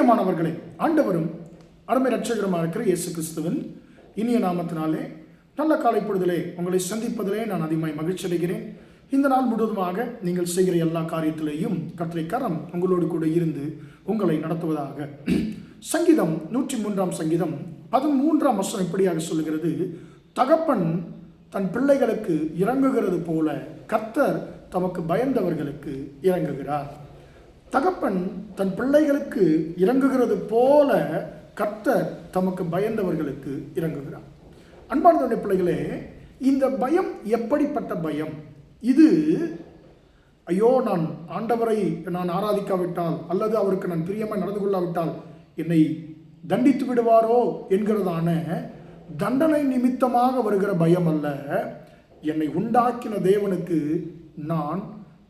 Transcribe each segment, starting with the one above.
பிரியமானவர்களே, ஆண்டவரும் அருமை இரட்சகருமாக இருக்கிற இயேசு கிறிஸ்துவின் இனிய நாமத்தினாலே நல்ல காலை பொழுதிலே உங்களை சந்திப்பதிலே நான் அதிகமாய் மகிழ்ச்சி அடைகிறேன். இந்த நாள் முழுவதுமாக நீங்கள் செய்கிற எல்லா காரியத்திலேயும் கர்த்தருடைய கரம் உங்களோடு கூட இருந்து உங்களை நடத்துவதாக. சங்கீதம் 103 சங்கீதம் 13 இப்படியாக சொல்லுகிறது, தகப்பன் தன் பிள்ளைகளுக்கு இறங்குகிறது போல கர்த்தர் தமக்கு பயந்தவர்களுக்கு இறங்குகிறார். தகப்பன் தன் பிள்ளைகளுக்கு இறங்குகிறது போல கர்த்தர் தமக்கு பயந்தவர்களுக்கு இறங்குகிறார். அன்பார்ந்த பிள்ளைகளே, இந்த பயம் எப்படிப்பட்ட பயம்? இது ஐயோ, நான் ஆண்டவரை நான் ஆராதிக்காவிட்டால் அல்லது அவருக்கு நான் பிரியமாக நடந்து கொள்ளாவிட்டால் என்னை தண்டித்து விடுவாரோ என்கிறதான தண்டனை நிமித்தமாக வருகிற பயம் அல்ல. என்னை உண்டாக்கின தேவனுக்கு நான்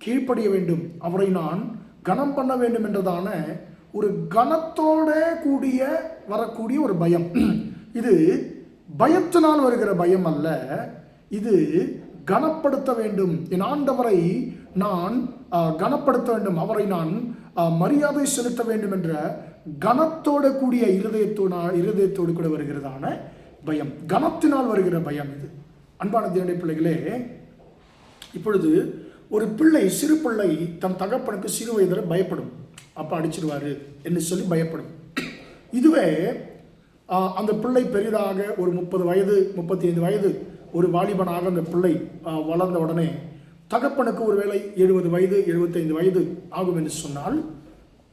கீழ்ப்படிய வேண்டும், அவரை நான் கனம் பண்ண வேண்டும் என்றதான ஒரு கனத்தோட கூடிய வரக்கூடிய ஒரு பயம். இது பயத்தினால் வருகிற பயம் அல்ல, இது கனப்படுத்த வேண்டும், என் ஆண்டவரை நான் கனப்படுத்த வேண்டும், அவரை நான் மரியாதை செலுத்த வேண்டும் என்ற கனத்தோட கூடிய இருதயத்தோடு கூட வருகிறதான பயம், கனத்தினால் வருகிற பயம் இது. அன்பான தேவனுடைய பிள்ளைகளே, இப்பொழுது ஒரு பிள்ளை, சிறு பிள்ளை தன் தகப்பனுக்கு சிறு வயதில் பயப்படும். அப்பா அடிச்சிடுவாரு என்று சொல்லி பயப்படும். இதுவே அந்த பிள்ளை பெரிதாக ஒரு 30 வயது 35 வயது ஒரு வாலிபனாக அந்த பிள்ளை வளர்ந்த உடனே தகப்பனுக்கு ஒருவேளை 70 வயது 75 வயது ஆகும் என்று சொன்னால்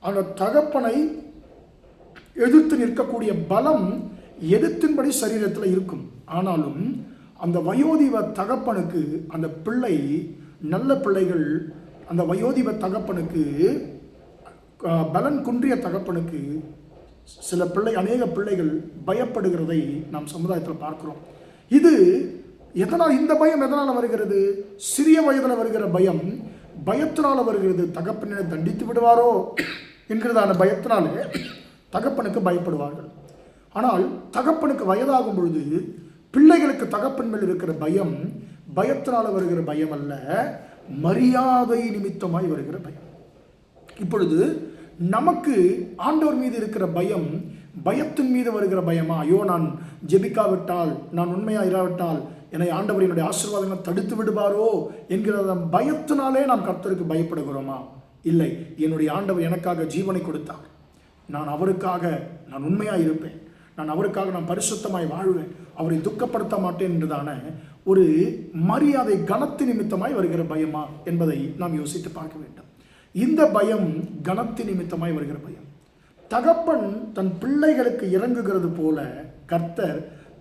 அந்த தகப்பனை எதிர்த்து நிற்கக்கூடிய பலம் எதிர்த்தின்படி சரீரத்தில் இருக்கும். ஆனாலும் அந்த வயோதிப தகப்பனுக்கு அந்த பிள்ளை, நல்ல பிள்ளைகள் அந்த வயோதிப தகப்பனுக்கு, பலன் குன்றிய தகப்பனுக்கு அநேக பிள்ளைகள் பயப்படுகிறதை நாம் சமுதாயத்தில் பார்க்கிறோம். இது எதனால், இந்த பயம் எதனால் வருகிறது? சிறிய வயதில் வருகிற பயம், பயத்தினால் வருகிறது. தகப்பனை தண்டித்து விடுவாரோ என்கிறதான பயத்தினாலே தகப்பனுக்கு பயப்படுவார்கள். ஆனால் தகப்பனுக்கு வயதாகும் பொழுது பிள்ளைகளுக்கு தகப்பன் மேல் இருக்கிற பயம் பயத்தினால் வருகிற பயம் அல்ல, மரியாதை நிமித்தமாய் வருகிற பயம். இப்பொழுது நமக்கு ஆண்டவர் மீது இருக்கிற பயம் பயத்தின் மீது வருகிற பயமா? ஐயோ, நான் ஜெபிக்காவிட்டால், நான் உண்மையா இராவிட்டால் என்னை ஆண்டவர் என்னுடைய ஆசீர்வாதங்களை தடுத்து விடுவாரோ என்கிற பயத்தினாலே நாம் கர்த்தருக்கு பயப்படுகிறோமா? இல்லை, என்னுடைய ஆண்டவர் எனக்காக ஜீவனை கொடுத்தார், நான் அவருக்காக நான் உண்மையாக இருப்பேன், நான் அவருக்காக நான் பரிசுத்தமாய் வாழ்வேன், அவரை துக்கப்படுத்த மாட்டேன் என்றதான ஒரு மரியாதை கனத்து நிமித்தமாய் வருகிற பயமா என்பதை நாம் யோசித்து பார்க்க வேண்டும். இந்த பயம் கனத்து நிமித்தமாய் வருகிற பயம். தகப்பன் தன் பிள்ளைகளுக்கு இறங்குகிறது போல கர்த்தர்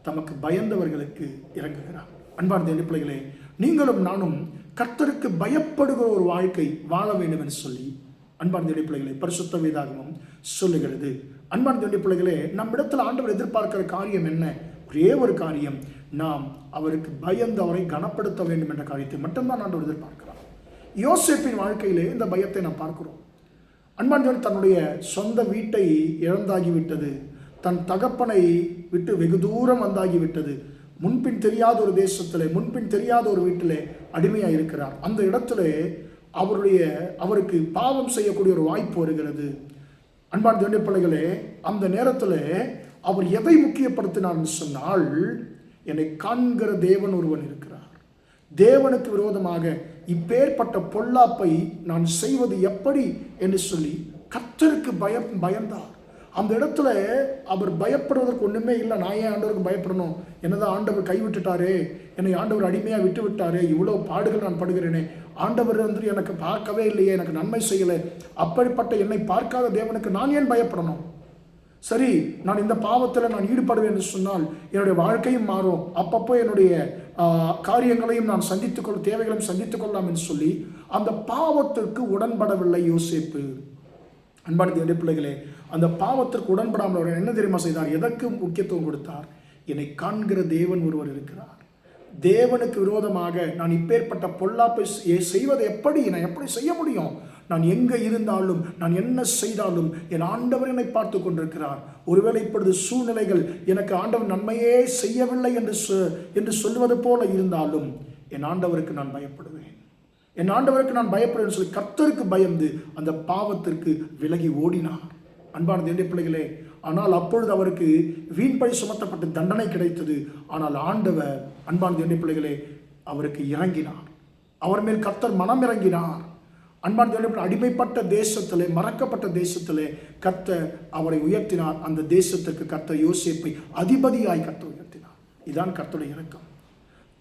தமக்கு பயந்தவர்களுக்கு இறங்குகிறார். அன்பார்ந்த பிள்ளைகளே, நீங்களும் நானும் கர்த்தருக்கு பயப்படுகிற ஒரு வாழ்க்கை வாழ வேண்டும் என்று சொல்லி அன்பார்ந்த பிள்ளைகளை பரிசுத்த வேதாகமம் சொல்லுகிறது. அன்பார்ந்த பிள்ளைகளே, நம்மிடத்தில் ஆண்டவர் எதிர்பார்க்கிற காரியம் என்ன? ஒரே ஒரு காரியம், நாம் அவருக்கு பயந்து அவரை கனப்படுத்த வேண்டும் என்ற காரியத்தை மட்டும்தான் ஆண்டவர் எதிர்பார்க்கிறார். யோசேப்பின் வாழ்க்கையிலே இந்த பயத்தை நாம் பார்க்கிறோம். அன்பார்ந்த தன்னுடைய சொந்த வீட்டை இழந்தாகிவிட்டது, தன் தகப்பனை விட்டு வெகு தூரம் வந்தாகிவிட்டது, முன்பின் தெரியாத ஒரு தேசத்திலே, முன்பின் தெரியாத ஒரு வீட்டிலே அடிமையாக இருக்கிறார். அந்த இடத்திலே அவருக்கு பாவம் செய்யக்கூடிய ஒரு வாய்ப்பு வருகிறது. அன்பான தேவனுடைய பிள்ளைகளே, அந்த நேரத்தில் அவர் எதை முக்கியப்படுத்தினார் சொன்னால், என்னை காண்கிற தேவன் ஒருவன் இருக்கிறார், தேவனுக்கு விரோதமாக இப்பேற்பட்ட பொல்லாப்பை நான் செய்வது எப்படி என்று சொல்லி கர்த்தருக்கு பயந்தார். அந்த இடத்துல அவர் பயப்படுவதற்கு ஒன்றுமே இல்லை. நான் ஏன் ஆண்டவருக்கு பயப்படணும்? என்னதான் ஆண்டவர் கைவிட்டுட்டாரே, என்னை ஆண்டவர் அடிமையாக விட்டு விட்டாரே, இவ்வளோ பாடுகள் நான் படுகிறேனே, ஆண்டவர் எனக்கு பார்க்கவே இல்லையே, எனக்கு நன்மை செய்யலை, அப்படிப்பட்ட என்னை பார்க்காத தேவனுக்கு நான் ஏன் பயப்படணும்? சரி, நான் இந்த பாவத்தில் நான் ஈடுபடுவேன் என்று சொன்னால் என்னுடைய வாழ்க்கையும் மாறும், அப்பப்போ என்னுடைய காரியங்களையும் நான் தேவைகளையும் சந்தித்துக் கொள்ளலாம் என்று சொல்லி அந்த பாவத்திற்கு உடன்படவில்லை யோசேப்பு. அன்பான தேவனுடைய பிள்ளைகளே, அந்த பாவத்திற்கு உடன்படாமல் அவர் என்ன தெரியுமா செய்தார்? எதற்கு முக்கியத்துவம் கொடுத்தார்? என்னை காண்கிற தேவன் ஒருவர் இருக்கிறார், தேவனுக்கு விரோதமாக நான் இப்பேற்பட்ட பொல்லாப்பை செய்வதை நான் எப்படி செய்ய முடியும்? நான் எங்கே இருந்தாலும், நான் என்ன செய்தாலும் என் ஆண்டவர் என்னை பார்த்து கொண்டிருக்கிறார். ஒருவேளை இப்பொழுது சூழ்நிலைகள் எனக்கு ஆண்டவர் நன்மையே செய்யவில்லை என்று சொல்வது போல இருந்தாலும் என் ஆண்டவருக்கு நான் பயப்படுவேன், என் ஆண்டவருக்கு நான் பயப்படுவேன் சொல்லி கர்த்தருக்கு பயந்து அந்த பாவத்திற்கு விலகி ஓடினார். அன்பான தேவனுடைய பிள்ளைகளே. ஆனால் அப்பொழுது அவருக்கு வீண் பழி சுமத்தப்பட்ட தண்டனை கிடைத்தது. ஆனால் ஆண்டவர், அன்பான தேவனுடைய பிள்ளைகளே, அவருக்கு இறங்கினார். அவர் மேல் கர்த்தர் மனம் இறங்கினார். அன்பான தேவனுடைய பிள்ளை, அடிமைப்பட்ட தேசத்திலே, மறக்கப்பட்ட தேசத்திலே கர்த்தர் அவரை உயர்த்தினார். அந்த தேசத்திற்கு கர்த்தர் யோசேப்பை அதிபதியாய் கர்த்தர் உயர்த்தினார். இதான் கர்த்தருடைய இரக்கம்.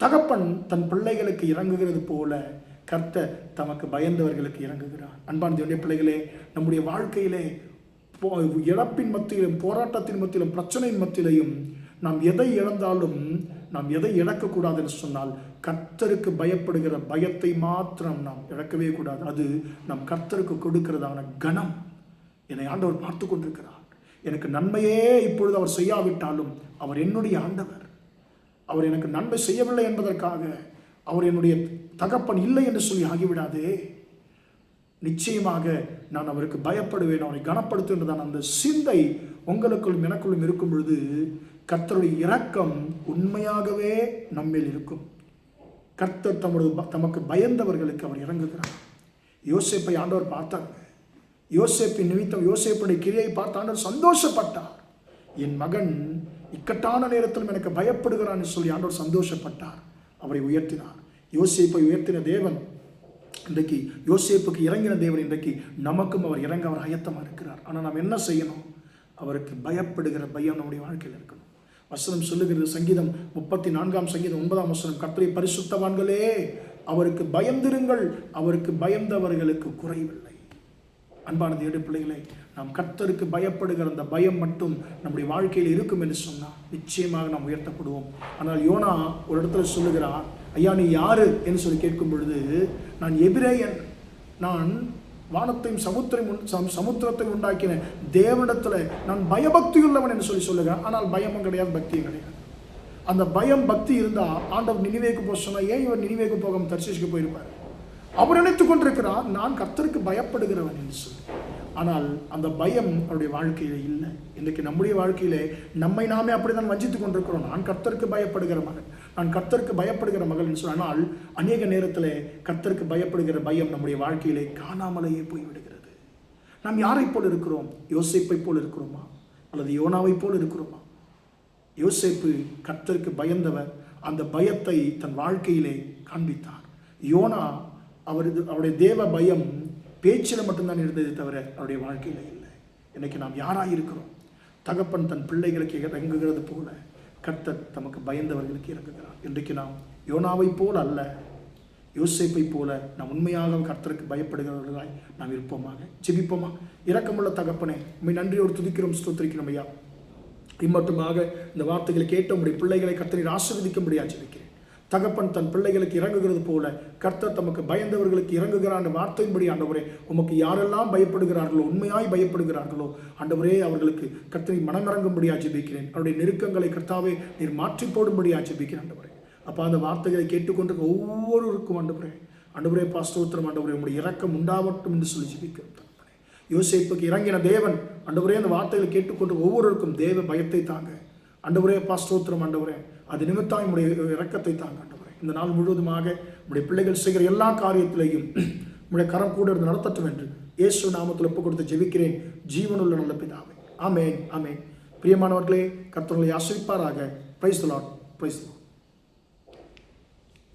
தகப்பன் தன் பிள்ளைகளுக்கு இறங்குகிறது போல கர்த்தர் தமக்கு பயந்தவர்களுக்கு இறங்குகிறார். அன்பான தேவனுடைய பிள்ளைகளே, நம்முடைய வாழ்க்கையிலே இழப்பின் மத்தியிலும், போராட்டத்தின் மத்தியிலும், பிரச்சனையின் மத்தியிலையும் நாம் எதை இழந்தாலும், நாம் எதை இழக்கக்கூடாது என்று சொன்னால், கர்த்தருக்கு பயப்படுகிற பயத்தை மாத்திரம் நாம் இழக்கவே கூடாது. அது நம் கர்த்தருக்கு கொடுக்கிறதான கனம். என்னை ஆண்டவர் பார்த்து கொண்டிருக்கிறார். எனக்கு நன்மையே இப்பொழுது அவர் செய்யாவிட்டாலும் அவர் என்னுடைய ஆண்டவர். அவர் எனக்கு நன்மை செய்யவில்லை என்பதற்காக அவர் என்னுடைய தகப்பன் இல்லை என்று சொல்லி ஆகிவிடாதே. நிச்சயமாக நான் அவருக்கு பயப்படுவேன், அவரை கனப்படுத்துகின்றதான் அந்த சிந்தை உங்களுக்குள்ளும் எனக்குள்ளும் இருக்கும் பொழுது கர்த்தருடைய இரக்கம் உண்மையாகவே நம்மேல் இருக்கும். கர்த்தர் தமக்கு பயந்தவர்களுக்கு அவர் இறங்குகிறார். யோசேப்பை ஆண்டவர் பார்த்தார். யோசேப்பின் நிமித்தம் யோசேப்புடைய கிரியை பார்த்து ஆண்டவர் சந்தோஷப்பட்டார். என் மகன் இக்கட்டான நேரத்திலும் எனக்கு பயப்படுகிறான் என்று சொல்லி ஆண்டவர் சந்தோஷப்பட்டார். அவரை உயர்த்தினார். யோசேப்பை உயர்த்தின தேவன் இன்றைக்கு, யோசேப்புக்கு இறங்கின தேவன் இன்றைக்கு நமக்கும் அவர் இறங்க அவர் ஆயத்தமாக இருக்கிறார். ஆனால் நாம் என்ன செய்யணும்? அவருக்கு பயப்படுகிற பயம் நம்முடைய வாழ்க்கையில் இருக்கணும். வசனம் சொல்லுகிறது, சங்கீதம் 34 சங்கீதம் 9 வசனம், கர்த்தரை பரிசுத்தவான்களே அவருக்கு பயந்திருங்கள், அவருக்கு பயந்தவர்களுக்கு குறைவில்லை. அன்பான தேவனுடைய பிள்ளைகளே, நாம் கர்த்தருக்கு பயப்படுகிற அந்த பயம் மட்டும் நம்முடைய வாழ்க்கையில் இருக்கும் என்று சொன்னால் நிச்சயமாக நாம் உயர்த்தப்படுவோம். ஆனால் யோனா ஒரு இடத்துல சொல்லுகிறார், ஐயா நீ யாரு என்று சொல்லி கேட்கும் பொழுது, நான் எபிரேயன், நான் வானத்தையும் சமுத்திரத்தை உண்டாக்கின தேவனிடத்தில் நான் பயபக்தி உள்ளவன் என்று சொல்லி சொல்லுகிறேன். ஆனால் பயமும் கிடையாது, பக்தியும் கிடையாது. அந்த பயம் பக்தி இருந்தால் ஆண்டவர் நினிவேக்கு போக சொன்னால் ஏன் இவர் நினிவேக்கு போகாமல் தர்சீசுக்கு போயிருப்பார்? அவர் நினைத்துக் கொண்டிருக்கிறார் நான் கர்த்தருக்கு பயப்படுகிறவன் என்று சொல்லி. ஆனால் அந்த பயம் அவருடைய வாழ்க்கையில இல்லை. இன்றைக்கு நம்முடைய வாழ்க்கையிலே நம்மை நாமே அப்படிதான் வஞ்சித்துக் கொண்டிருக்கிறோம். நான் கர்த்தருக்கு பயப்படுகிற மகன், நான் கர்த்தருக்கு பயப்படுகிற மகள் என்று சொன்னால் அநேக நேரத்தில் கர்த்தருக்கு பயப்படுகிற பயம் நம்முடைய வாழ்க்கையிலே காணாமலேயே போய்விடுகிறது. நாம் யாரை போல் இருக்கிறோம்? யோசேப்பை போல் இருக்கிறோமா அல்லது யோனாவை போல் இருக்கிறோமா? யோசேப்பு கர்த்தருக்கு பயந்தவர். அந்த பயத்தை தன் வாழ்க்கையிலே காண்பித்தார். யோனா அவருடைய தேவ பயம் பேச்சில் மட்டும்தான் இருந்தது தவிர அவருடைய வாழ்க்கையில் இல்லை. இன்னைக்கு நாம் யாராக இருக்கிறோம்? தகப்பன் தன் பிள்ளைகளுக்கு இறங்குகிறது போல கர்த்தர் தமக்கு பயந்தவர்களுக்கு இறங்குகிறார். இன்றைக்கு நாம் யோனாவை போல் அல்ல, யோசேப்பை போல நாம் உண்மையாக கர்த்தருக்கு பயப்படுகிறவர்களாய் நாம் இருப்போமாக. ஜெபிப்போமா? இரக்கமுள்ள தகப்பனே, உம்மை நன்றியோடு துதிக்கிறோம், ஸ்தோத்திரிக்கிறோம் ஐயா. இம்மட்டுமாக இந்த வார்த்தைகளை கேட்ட உம்முடைய பிள்ளைகளை கர்த்தரை ஆசீர்வதிக்கும்படியாக ஜெபிக்கிறேன். தகப்பன் தன் பிள்ளைகளுக்கு இறங்குகிறது போல கர்த்தர் தமக்கு பயந்தவர்களுக்கு இறங்குகிறார் என்ற வார்த்தையின்படி ஆண்டவரே, உமக்கு யாரெல்லாம் பயப்படுகிறார்களோ, உண்மையாய் பயப்படுகிறார்களோ ஆண்டவரே, அவர்களுக்கு கர்த்தரை மனமிறங்கும்படியாக ஜெபிக்கிறேன். அவருடைய நெருக்கங்களை கர்த்தாவே நீர் மாற்றி போடும்படியாக ஜெபிக்கிறேன் ஆண்டவரே. அப்போ அந்த வார்த்தைகளை கேட்டுக்கொண்டு ஒவ்வொருவருக்கும் ஆண்டவரே பாஸ்தோத்திரம் ஆண்டவரே, உங்களுடைய இரக்கம் உண்டாவட்டும் என்று சொல்லி ஜெபிக்கிறோம். யோசேப்புக்கு இறங்கின தேவன் ஆண்டவரே, அந்த வார்த்தைகளை கேட்டுக்கொண்டு ஒவ்வொருவருக்கும் தேவ பயத்தை தாங்க ஆண்டவரே பாஸ்தோத்திரம் ஆண்டவரே. அது நிமித்தம் நம்முடைய இரக்கத்தை தாங்க ஆண்டவரே. இந்த நாள் முழுவதுமாக நம்முடைய பிள்ளைகள் செய்கிற எல்லா காரியத்திலையும் நம்முடைய கரம் கூட இருந்து நடத்தட்டும் என்று இயேசு நாமத்தில் ஒப்புக் கொடுத்து ஜெபிக்கிறேன், ஜீவனுள்ள நல்ல பிதாவே. ஆமென், ஆமென். பிரியமானவர்களே, கர்த்தர் உங்களை ஆசீர்வதிப்பாராக. Praise the Lord, praise the Lord.